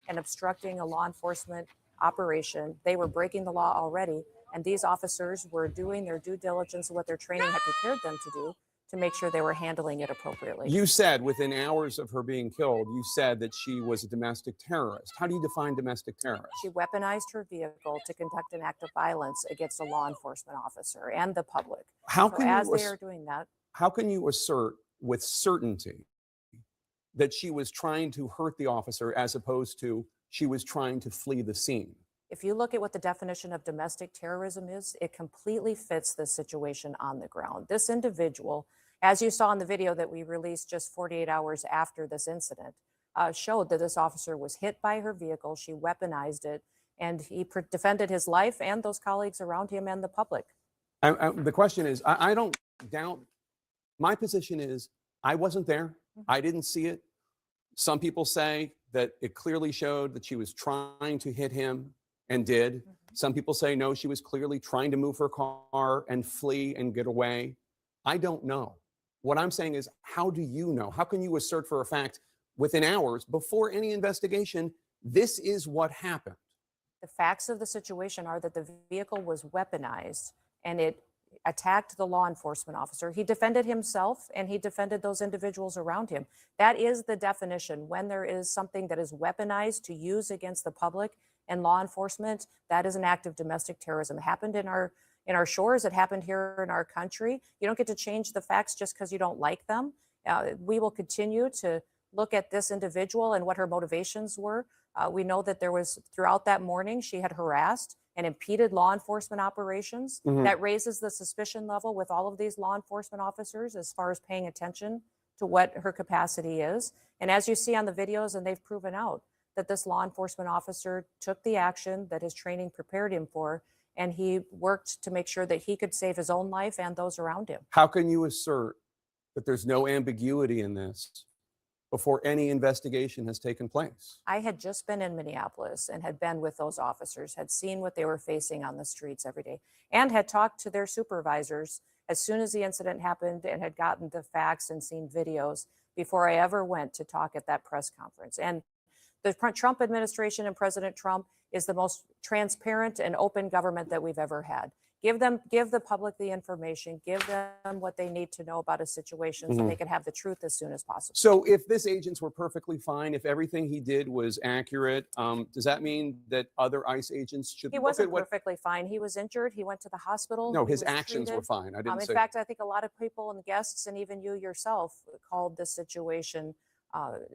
and obstructing a law enforcement operation. They were breaking the law already, and these officers were doing their due diligence of what their training had prepared them to do to make sure they were handling it appropriately. You said within hours of her being killed, you said that she was a domestic terrorist. How do you define domestic terrorist? She weaponized her vehicle to conduct an act of violence against a law enforcement officer and the public. How So can as you they are doing that, how can you assert with certainty that she was trying to hurt the officer as opposed to she was trying to flee the scene? if you look at what the definition of domestic terrorism is, it completely fits the situation on the ground. This individual, as you saw in the video that we released just 48 hours after this incident, showed that this officer was hit by her vehicle. She weaponized it, and he defended his life and those colleagues around him and the public. The question is, I don't doubt, my position is, I wasn't there. I didn't see it. Some people say that it clearly showed that she was trying to hit him and did. Some people say, no, she was clearly trying to move her car and flee and get away. I don't know. What I'm saying is, how do you know? How can you assert for a fact within hours before any investigation, this is what happened? The facts of the situation are that the vehicle was weaponized and it attacked the law enforcement officer. He defended himself and he defended those individuals around him. That is the definition. When there is something that is weaponized to use against the public and law enforcement, that is an act of domestic terrorism. It happened in our shores. It happened here in our country. You don't get to change the facts just because you don't like them. We will continue to look at this individual and what her motivations were. We know that there was, throughout that morning, she had harassed and impeded law enforcement operations. That raises the suspicion level with all of these law enforcement officers as far as paying attention to what her capacity is. And as you see on the videos, and they've proven out, that this law enforcement officer took the action that his training prepared him for, and he worked to make sure that he could save his own life and those around him. How can you assert that there's no ambiguity in this before any investigation has taken place? I had just been in Minneapolis and had been with those officers, had seen what they were facing on the streets every day, and had talked to their supervisors as soon as the incident happened and had gotten the facts and seen videos before I ever went to talk at that press conference. And the Trump administration and President Trump is the most transparent and open government that we've ever had. Give the public the information, give them what they need to know about a situation so they can have the truth as soon as possible. So if this agents were perfectly fine, if everything he did was accurate, does that mean that other ICE agents should He look wasn't at what? perfectly fine. He was injured. He went to the hospital. No, He his was actions were treated. fine. I didn't In say. fact, I think a lot of people and guests, and even you yourself, called this situation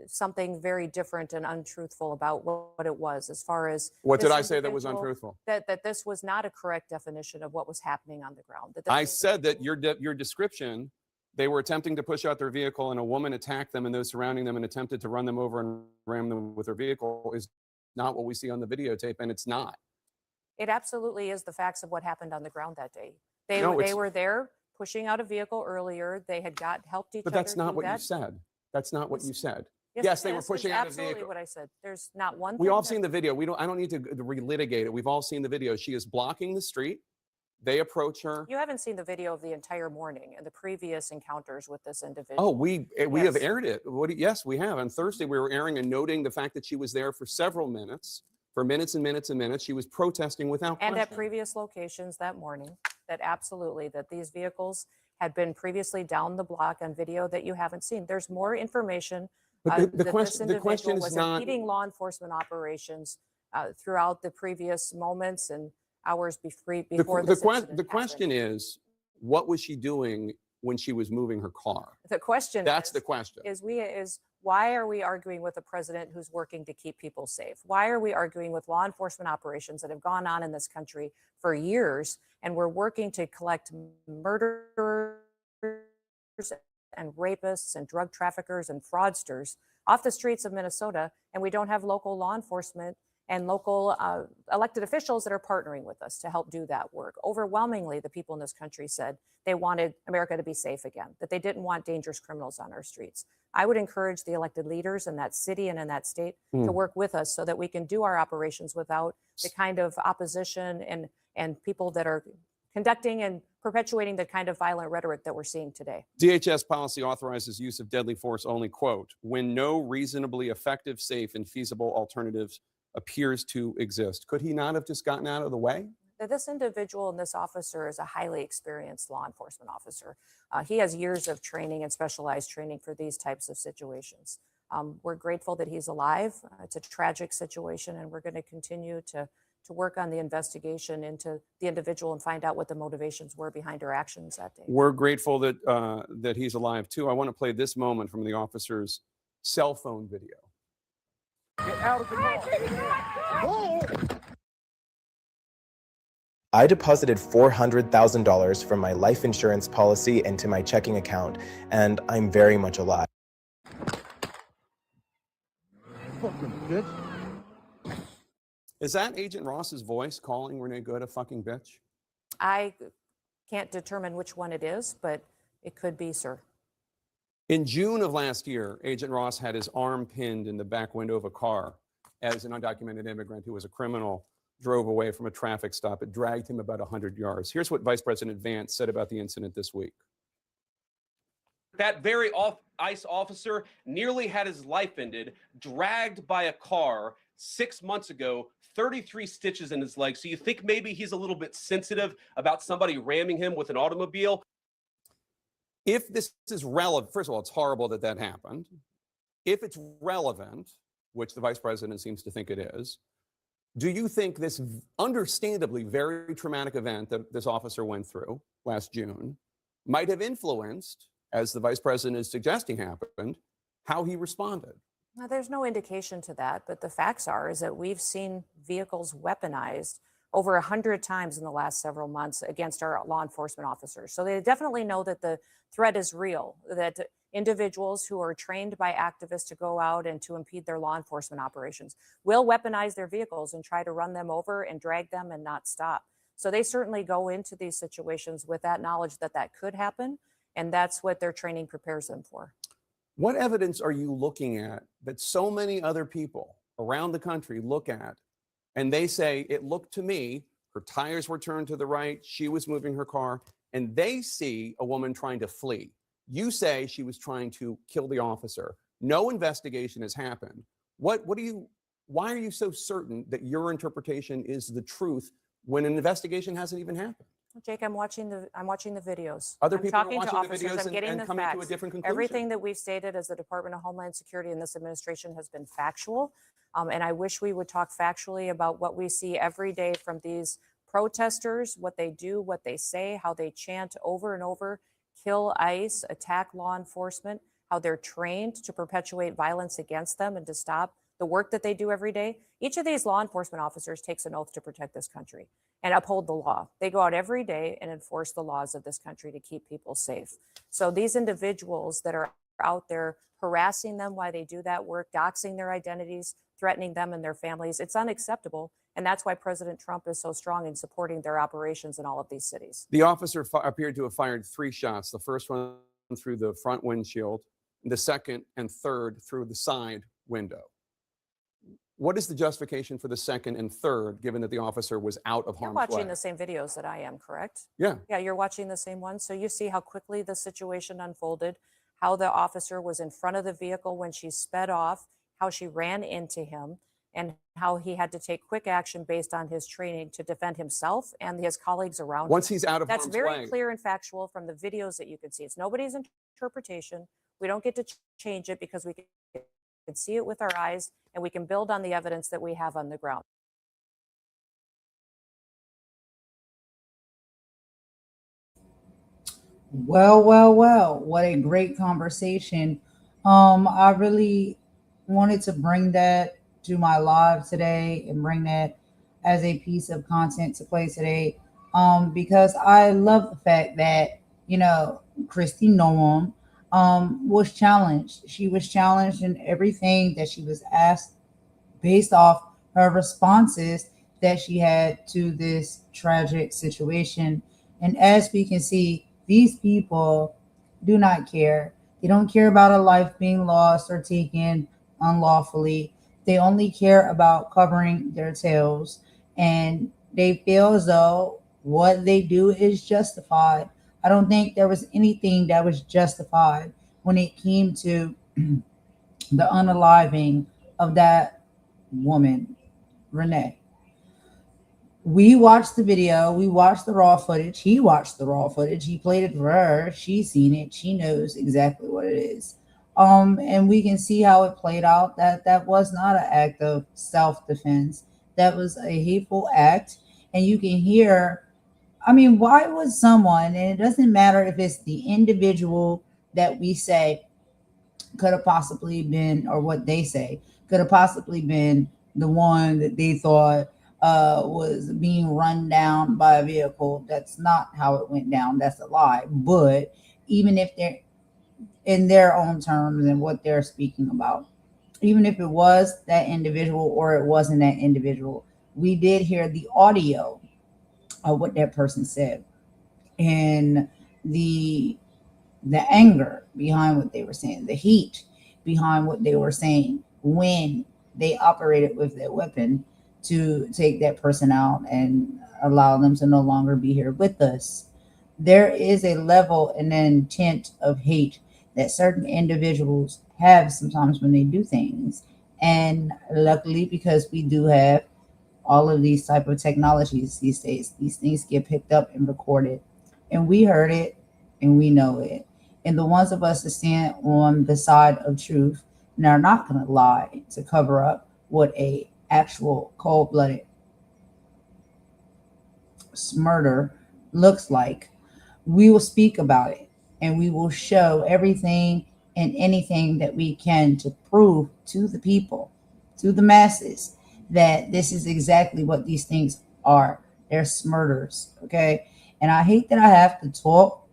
something very different and untruthful about what it was, as far as What this did I say that was individual, untruthful? That this was not a correct definition of what was happening on the ground. That this I was- said that your description, they were attempting to push out their vehicle and a woman attacked them and those surrounding them and attempted to run them over and ram them with their vehicle is not what we see on the videotape, and it's not. It absolutely is the facts of what happened on the ground that day. They No, it's- were there pushing out a vehicle earlier. They had helped each But other that's not do what you that. said. That's not what you said. Yes, they were this is pushing out a absolutely vehicle. what I said. There's not one. We thing all that- seen the video. I don't need to relitigate it. We've all seen the video. She is blocking the street. They approach her. You haven't seen the video of the entire morning and the previous encounters with this individual. Oh, we have Yes. aired it. Yes, we have. On Thursday, we were airing and noting the fact that she was there for several minutes, for minutes and minutes and minutes. She was protesting without And at question. previous locations that morning, that absolutely, that these vehicles had been previously down the block on video that you haven't seen. There's more information. But the that question- this the question individual is was not- impeding law enforcement operations throughout the previous moments and hours before this incident The question is, what was she doing when she was moving her car? The question That's is, the question. is why are we arguing with a president who's working to keep people safe? Why are we arguing with law enforcement operations that have gone on in this country for years, and we're working to collect murderers and rapists and drug traffickers and fraudsters off the streets of Minnesota, and we don't have local law enforcement and local elected officials that are partnering with us to help do that work? Overwhelmingly, the people in this country said they wanted America to be safe again, that they didn't want dangerous criminals on our streets. I would encourage the elected leaders in that city and in that state to work with us so that we can do our operations without the kind of opposition and people that are conducting and perpetuating the kind of violent rhetoric that we're seeing today. DHS policy authorizes use of deadly force only, quote, when no reasonably effective, safe, and feasible alternatives appears to exist. Could he not have just gotten out of the way? That this individual and this officer is a highly experienced law enforcement officer. He has years of training and specialized training for these types of situations. We're grateful that he's alive. It's a tragic situation, and we're going to continue to work on the investigation into the individual and find out what the motivations were behind her actions that day. We're grateful that that he's alive too. I want to play this moment from the officer's cell phone video. Get out of the car. I deposited $400,000 from my life insurance policy into my checking account, and I'm very much alive. Fucking bitch. Is that Agent Ross's voice calling Renee Good a fucking bitch? I can't determine which one it is, but it could be, sir. In June of last year, Agent Ross had his arm pinned in the back window of a car as an undocumented immigrant who was a criminal drove away from a traffic stop. It dragged him about 100 yards. Here's what Vice President Vance said about the incident this week. That very ICE officer nearly had his life ended, dragged by a car 6 months ago, 33 stitches in his leg. So you think maybe he's a little bit sensitive about somebody ramming him with an automobile? If this is relevant, first of all, it's horrible that that happened. If it's relevant, which the Vice President seems to think it is, do you think this understandably very traumatic event that this officer went through last June might have influenced, as the Vice President is suggesting happened, how he responded? Now, there's no indication to that, but the facts is that we've seen vehicles weaponized over 100 times in the last several months against our law enforcement officers. So they definitely know that the threat is real, that individuals who are trained by activists to go out and to impede their law enforcement operations will weaponize their vehicles and try to run them over and drag them and not stop. So they certainly go into these situations with that knowledge that that could happen, and that's what their training prepares them for. What evidence are you looking at that so many other people around the country look at and they say, it looked to me, her tires were turned to the right, she was moving her car, and they see a woman trying to flee? You say she was trying to kill the officer. No investigation has happened. Why are you so certain that your interpretation is the truth when an investigation hasn't even happened? Jake, I'm watching the videos. Other I'm people are talking to watching the officers. videos I'm getting and the coming facts. to a different conclusion. Everything that we've stated as the Department of Homeland Security and this administration has been factual. And I wish we would talk factually about what we see every day from these protesters, what they do, what they say, how they chant over and over, kill ICE, attack law enforcement, how they're trained to perpetuate violence against them and to stop the work that they do every day. Each of these law enforcement officers takes an oath to protect this country and uphold the law. They go out every day and enforce the laws of this country to keep people safe. So these individuals that are out there harassing them while they do that work, doxing their identities, threatening them and their families, it's unacceptable. And that's why President Trump is so strong in supporting their operations in all of these cities. The officer appeared to have fired 3 shots, the first one through the front windshield, the second and third through the side window. What is the justification for the second and third, given that the officer was out of harm's way? You're watching the same videos that I am, correct? Yeah. Yeah, you're watching the same ones. So you see how quickly the situation unfolded, how the officer was in front of the vehicle when she sped off, how she ran into him, and how he had to take quick action based on his training to defend himself and his colleagues around him. Once he's out of That's harm's very way. clear and factual from the videos that you can see. It's nobody's interpretation. We don't get to change it because we can see it with our eyes and we can build on the evidence that we have on the ground. Well, what a great conversation. I really wanted to bring that to my live today and bring that as a piece of content to play today. Because I love the fact that, Kristi Noem was challenged. She was challenged in everything that she was asked based off her responses that she had to this tragic situation. And as we can see, these people do not care. They don't care about a life being lost or taken unlawfully. They only care about covering their tails. And they feel as though what they do is justified. I don't think there was anything that was justified when it came to the unaliving of that woman, Renee. We watched the video. We watched the raw footage. He watched the raw footage. He played it for her. She's seen it. She knows exactly what it is. And we can see how it played out. That was not an act of self-defense. That was a hateful act. And you can hear, why would someone, and it doesn't matter if it's the individual that we say could have possibly been, or what they say, could have possibly been the one that they thought was being run down by a vehicle. That's not how it went down. That's a lie. But even if they're in their own terms and what they're speaking about, even if it was that individual or it wasn't that individual, we did hear the audio of what that person said and the anger behind what they were saying, the heat behind what they were saying when they operated with their weapon to take that person out and allow them to no longer be here with us. There is a level and an intent of hate that certain individuals have sometimes when they do things. And luckily, because we do have all of these type of technologies these days, these things get picked up and recorded. And we heard it and we know it. And the ones of us that stand on the side of truth and are not going to lie to cover up what a actual cold-blooded murder looks like, we will speak about it and we will show everything and anything that we can to prove to the people, to the masses, that this is exactly what these things are. They're murders, okay? And I hate that I have to talk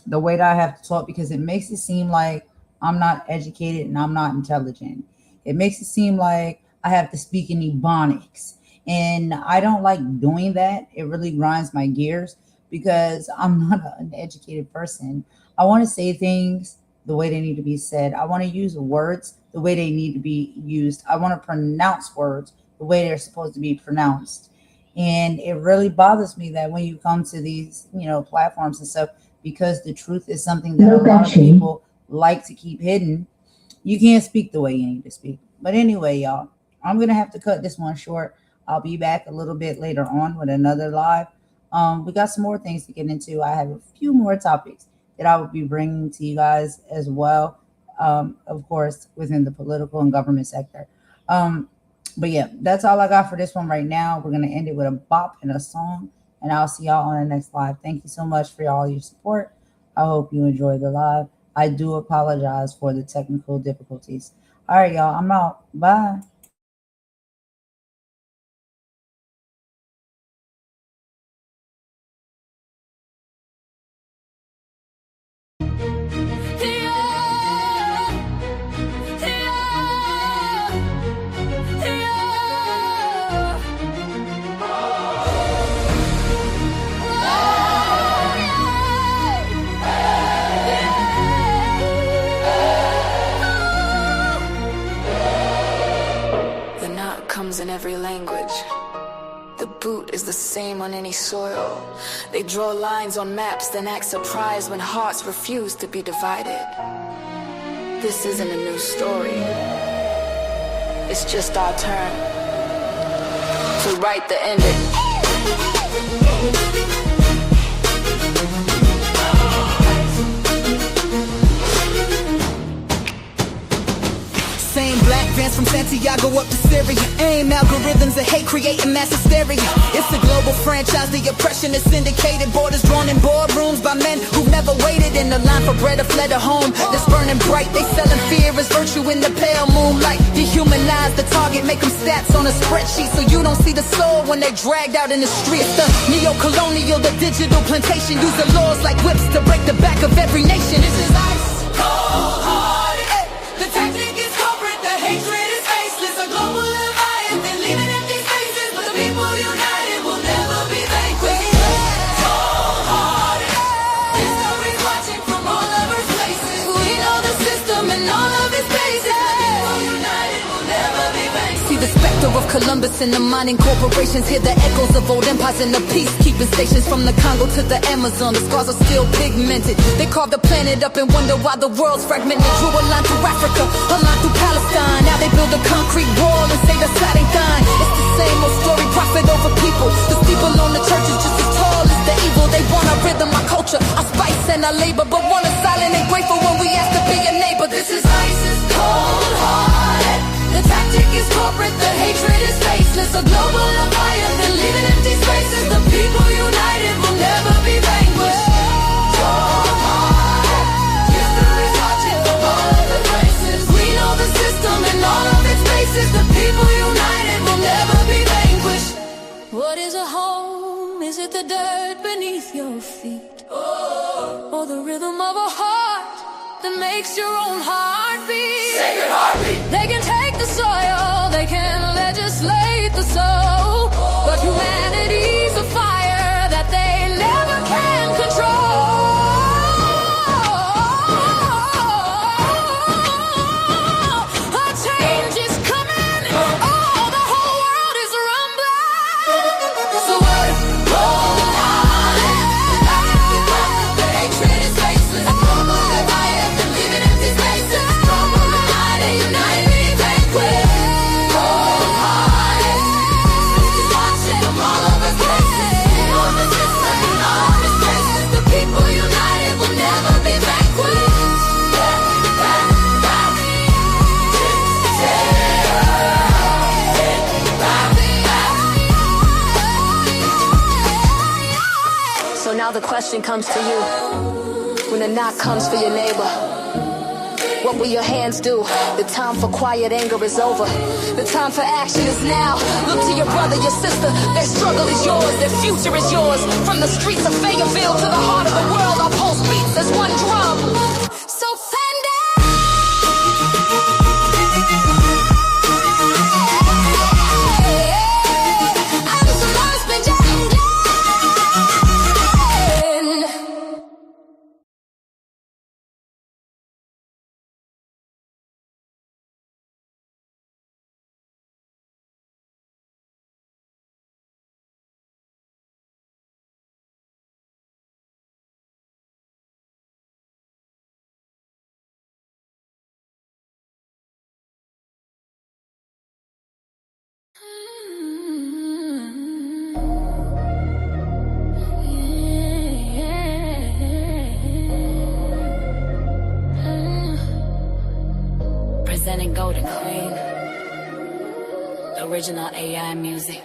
the way that I have to talk because it makes it seem like I'm not educated and I'm not intelligent. It makes it seem like I have to speak in Ebonics. And I don't like doing that. It really grinds my gears because I'm not an educated person. I want to say things the way they need to be said. I want to use words the way they need to be used. I want to pronounce words the way they're supposed to be pronounced. And it really bothers me that when you come to these, platforms and stuff, because the truth is something that a lot of people like to keep hidden, you can't speak the way you need to speak. But anyway, y'all, I'm going to have to cut this one short. I'll be back a little bit later on with another live. We got some more things to get into. I have a few more topics that I will be bringing to you guys as well, of course, within the political and government sector. But yeah, that's all I got for this one right now. We're going to end it with a bop and a song, and I'll see y'all on the next live. Thank you so much for all your support. I hope you enjoyed the live. I do apologize for the technical difficulties. All right, y'all, I'm out. Bye. In every language, the boot is the same on any soil. They draw lines on maps, then act surprised when hearts refuse to be divided. This isn't a new story. It's just our turn to write the ending. Same black vans from Santiago up to Syria. Aim algorithms of hate creating mass hysteria. It's a global franchise, the oppression is syndicated. Borders drawn in boardrooms by men who've never waited in the line for bread or fled a home that's burning bright. They selling fear as virtue in the pale moonlight. Dehumanize the target, make them stats on a spreadsheet so you don't see the soul when they're dragged out in the streets. The neo-colonial, the digital plantation, use the laws like whips to break the back of every nation. This is ice cold hearted. The tactic is corporate, the hatred is faceless. A global alliance, they're leaving empty spaces, but the people united will never be vanquished. Cold hearted. History's watching from all of her places. We know the system and all of its bases. The people united will never be vanquished. See the specter of Columbus in the mining corporations. Hear the echoes of old empires in the peacekeeping stations. From the Congo to the Amazon, the scars are still pigmented. They carved the planet up and wonder why the world's fragmented. Drew a line through Africa, a line through Palestine. Now they build a concrete wall and say the side ain't thine. It's the same old story, profit over people. The steeple on the church is just as tall as the evil. They want our rhythm, our culture, our spice and our labor, but want us silent and grateful when we ask to be a neighbor. This is ISIS cold hearted. The tactic is corporate, the hatred is faceless. A global empire, they're leaving empty spaces. The people united will never be vanquished. Cold hearted. History's watching from all of the places. We know the system and all of its faces. The people united will never be vanquished. What is a home? Is it the dirt beneath your feet? Or the rhythm of a heart that makes your own heart beat. Sacred heartbeat. They can take the soil, they can legislate the soul, but humanity's a fire that they never can control. A change is coming, oh, the whole world is rumbling. So word, roll on, the hatred is faceless. The fire can leave it empty spaces. Unite and unite, we vanquish. Roll on, is watching from all of us places. No resistance, no mistakes. The people united will never be vanquished. So now the question comes to you. When the knock comes for your neighbor, what will your hands do? The time for quiet anger is over. The time for action is now. Look to your brother, your sister. Their struggle is yours. Their future is yours. From the streets of Fayetteville to the heart of the world, our pulse beats as one drum. So stand down. I'm so lost, been jammed in. Presenting Golden Queen, original AI music.